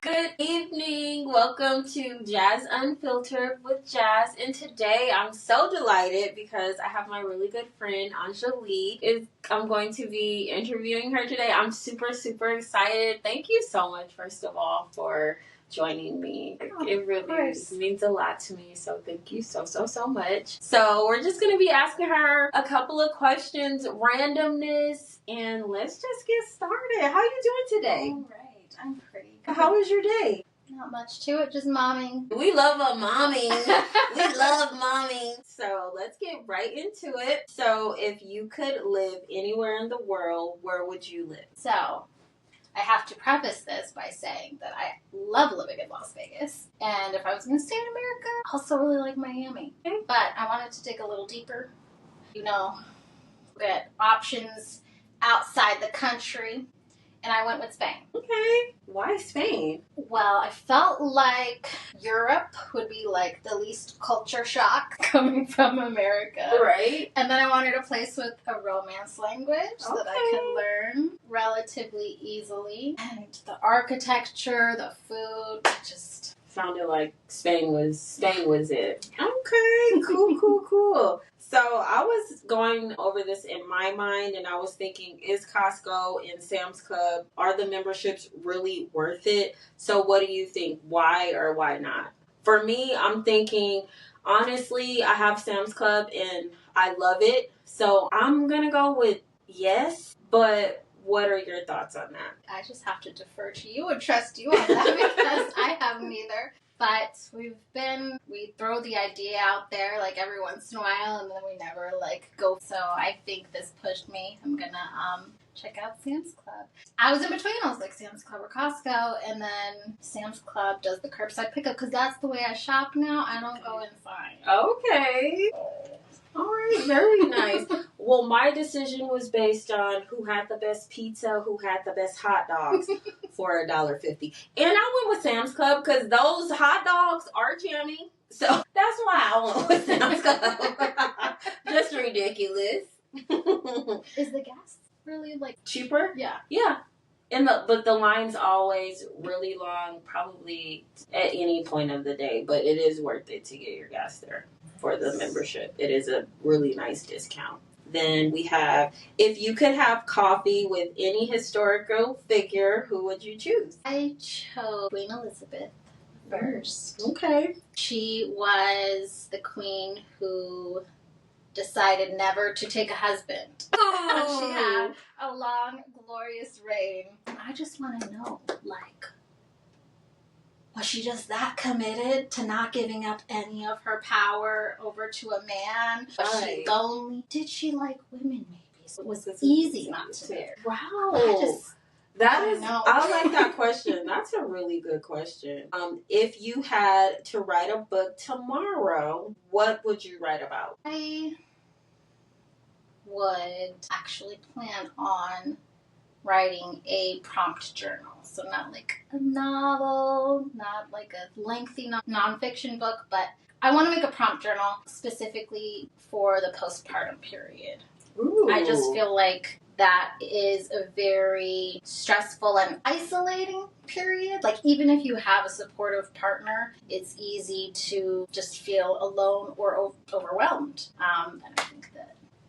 Good evening. Welcome to Jazz Unfiltered with Jazz. And today I'm so delighted because I have my really good friend Angelique. I'm going to be interviewing her today. I'm super excited. Thank you so much, first of all, for joining me. It really means a lot to me. So thank you so much. So we're just going to be asking her a couple of questions, randomness, and let's just get started. How are you doing today? All right. I'm pretty good. How was your day? Not much to it, just momming. We love a momming. We love momming. So let's get right into it. So if you could live anywhere in the world, where would you live? So, I have to preface this by saying that I love living in Las Vegas. And if I was going to stay in America, I also really like Miami. Okay. But I wanted to dig a little deeper. Get options outside the country. And I went with Spain. Okay. Why Spain? Well, I felt like Europe would be like the least culture shock coming from America. Right. And then I wanted a place with a romance language that I could learn relatively easily. And the architecture, the food, just sounded like Spain was it. Okay. Cool. So I was going over this in my mind and I was thinking, is Costco and Sam's Club, are the memberships really worth it? So what do you think? Why or why not? For me, I'm thinking, honestly, I have Sam's Club and I love it. So I'm going to go with yes, but what are your thoughts on that? I just have to defer to you and trust you on that because I have neither. But we throw the idea out there like every once in a while and then we never go. So I think this pushed me. I'm gonna check out Sam's Club. I was in between. I was like Sam's Club or Costco, and then Sam's Club does the curbside pickup because that's the way I shop now. I don't go inside. Okay. All right, very nice. Well, my decision was based on who had the best pizza, who had the best hot dogs for $1.50. And I went with Sam's Club because those hot dogs are jammy. So that's why I went with Sam's Club. Just ridiculous. Is the gas really cheaper? Yeah. Yeah. But the line's always really long, probably at any point of the day, but it is worth it to get your gas there for the membership. It is a really nice discount. Then we have, if you could have coffee with any historical figure, who would you choose? I chose Queen Elizabeth first. Okay. She was the queen who decided never to take a husband. Oh. She had a long, glorious reign. I just want to know, was she just that committed to not giving up any of her power over to a man? Was she lonely? Did she like women, maybe? So it was easy not to dare. Wow. I like that question. That's a really good question. If you had to write a book tomorrow, what would you write about? I would actually plan on writing a prompt journal. So not like a novel, not like a lengthy nonfiction book, but I want to make a prompt journal specifically for the postpartum period. Ooh. I just feel like that is a very stressful and isolating period. Even if you have a supportive partner, it's easy to just feel alone or overwhelmed. And I think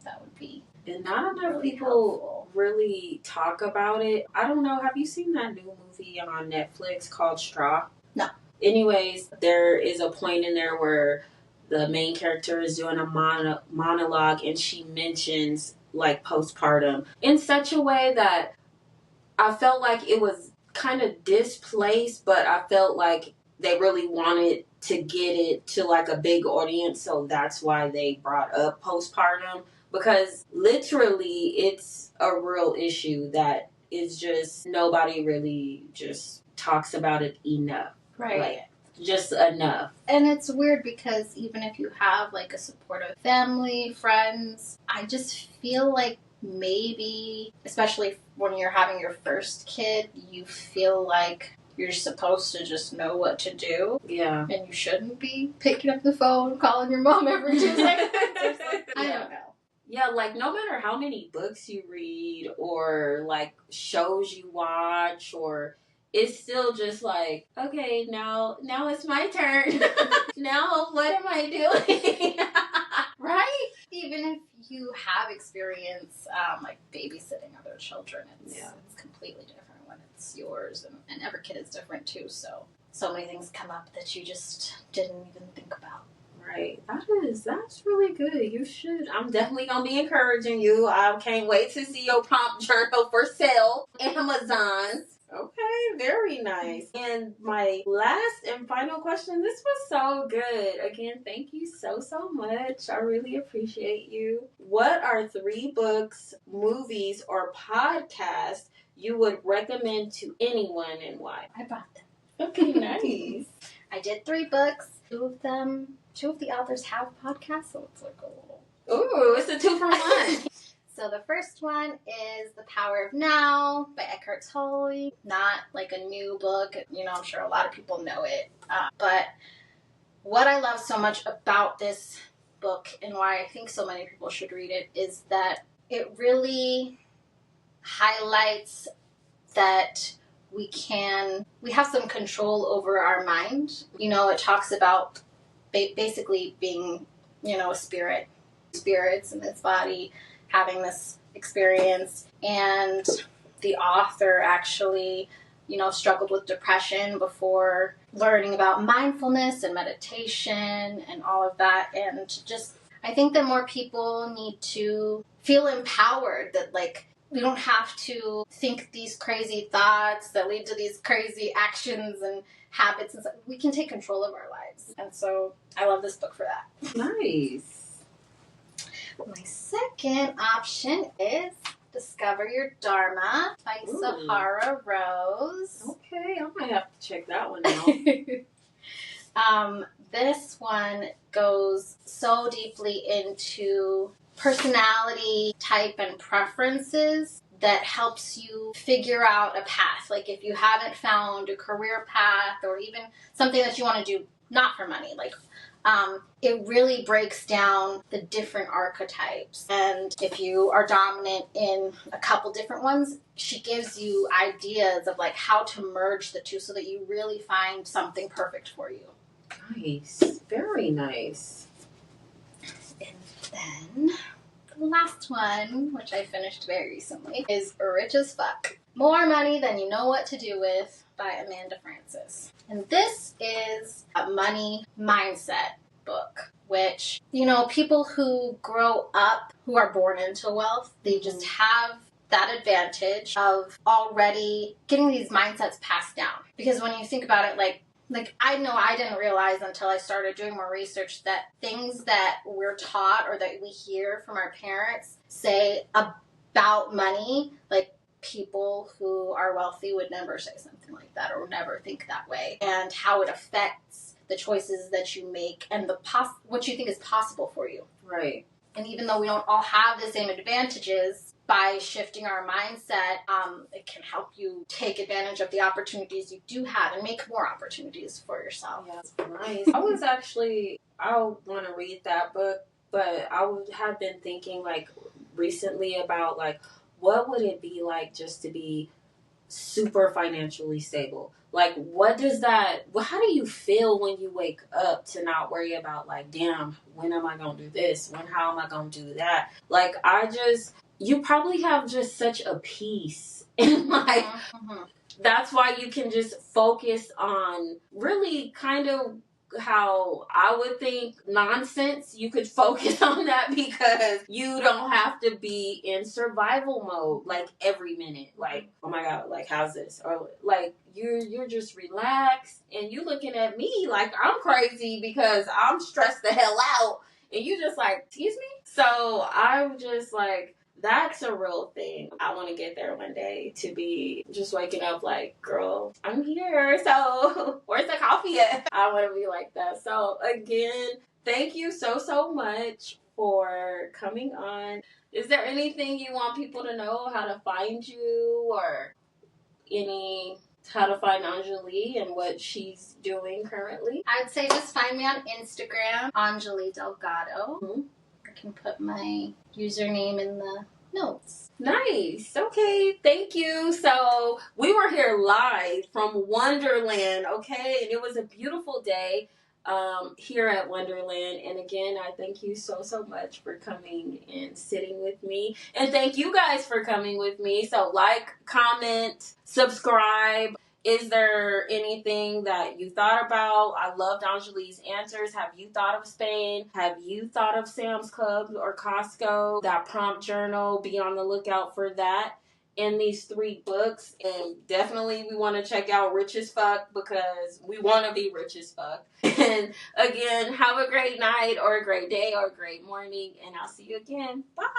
that would be and not enough really people helpful. Really talk about it. I don't know. Have you seen that new movie on Netflix called Straw? No. Anyways, there is a point in there where the main character is doing a monologue and she mentions postpartum in such a way that I felt like it was kind of displaced, but I felt like they really wanted to get it to a big audience, so that's why they brought up postpartum, because literally it's a real issue that is just nobody really just talks about it enough. Right. Just enough. And it's weird because even if you have a supportive family, friends, I just feel like maybe, especially when you're having your first kid, you feel like you're supposed to just know what to do. Yeah. And you shouldn't be picking up the phone, calling your mom every 2 seconds. I don't know. Yeah, no matter how many books you read or shows you watch or it's still just like, okay, now it's my turn. Now what am I doing? Right? Even if you have experience like babysitting other children, it's completely different when it's yours, and every kid is different too. So many things come up that you just didn't even think about. Right. That's really good. You should. I'm definitely gonna be encouraging you. I can't wait to see your prompt journal for sale on Amazon. Okay, very nice. And my last and final question, this was so good. Again, thank you so much. I really appreciate you. What are 3 books, movies, or podcasts you would recommend to anyone and why? I bought them. Okay, nice. I did 3 books. 2 of the authors have podcasts, so it's like a little... Ooh, it's a 2 for 1. So the first one is The Power of Now by Eckhart Tolle. Not like a new book. I'm sure a lot of people know it. But what I love so much about this book and why I think so many people should read it is that it really highlights that we have some control over our mind. It talks about basically being, a spirits in this body, having this experience. And the author actually, struggled with depression before learning about mindfulness and meditation and all of that. And just, I think that more people need to feel empowered, that like, we don't have to think these crazy thoughts that lead to these crazy actions and habits and stuff. We can take control of our lives. And so I love this book for that. Nice. My second option is Discover Your Dharma by Sahara Rose. Okay, I might have to check that one out. This one goes so deeply into personality type and preferences that helps you figure out a path. Like if you haven't found a career path or even something that you want to do not for money, like it really breaks down the different archetypes. And if you are dominant in a couple different ones, she gives you ideas of like how to merge the two so that you really find something perfect for you. Nice. Very nice. And then the last one, which I finished very recently, is Rich as Fuck. More Money Than You Know What to Do With by Amanda Frances. And this is a money mindset book, which, people who grow up, who are born into wealth, they just have that advantage of already getting these mindsets passed down. Because when you think about it, like I know I didn't realize until I started doing more research that things that we're taught or that we hear from our parents say about money, like people who are wealthy would never say something like that or never think that way, and how it affects the choices that you make and what you think is possible for you. Right. And even though we don't all have the same advantages, by shifting our mindset, it can help you take advantage of the opportunities you do have and make more opportunities for yourself. Yeah, that's nice. I want to read that book, but I would have been thinking like recently about like, what would it be like just to be super financially stable? Like, how do you feel when you wake up to not worry about like, damn, when am I going to do this? How am I going to do that? Like, you probably have just such a peace. And like, that's why you can just focus on really kind of how I would think nonsense. You could focus on that because you don't have to be in survival mode like every minute. Like, oh my God, like how's this? Or like you're just relaxed and you looking at me like I'm crazy because I'm stressed the hell out and you just like, excuse me? So I'm just like, that's a real thing. I want to get there one day, to be just waking up like, girl, I'm here. So where's the coffee at? I want to be like that. So again, thank you so much for coming on. Is there anything you want people to know, how to find you, or how to find Anjali and what she's doing currently? I'd say just find me on Instagram, Anjali Delgado. Mm-hmm. I can put my username in the notes. Nice. Okay. Thank you. So we were here live from Wonderland, okay? And it was a beautiful day here at Wonderland. And again, I thank you so much for coming and sitting with me. And thank you guys for coming with me. So like, comment, subscribe. Is there anything that you thought about? I loved Anjali's answers. Have you thought of Spain? Have you thought of Sam's Club or Costco? That prompt journal, be on the lookout for that in these 3 books. And definitely we want to check out Rich as Fuck because we want to be rich as fuck. And again, have a great night or a great day or a great morning. And I'll see you again. Bye.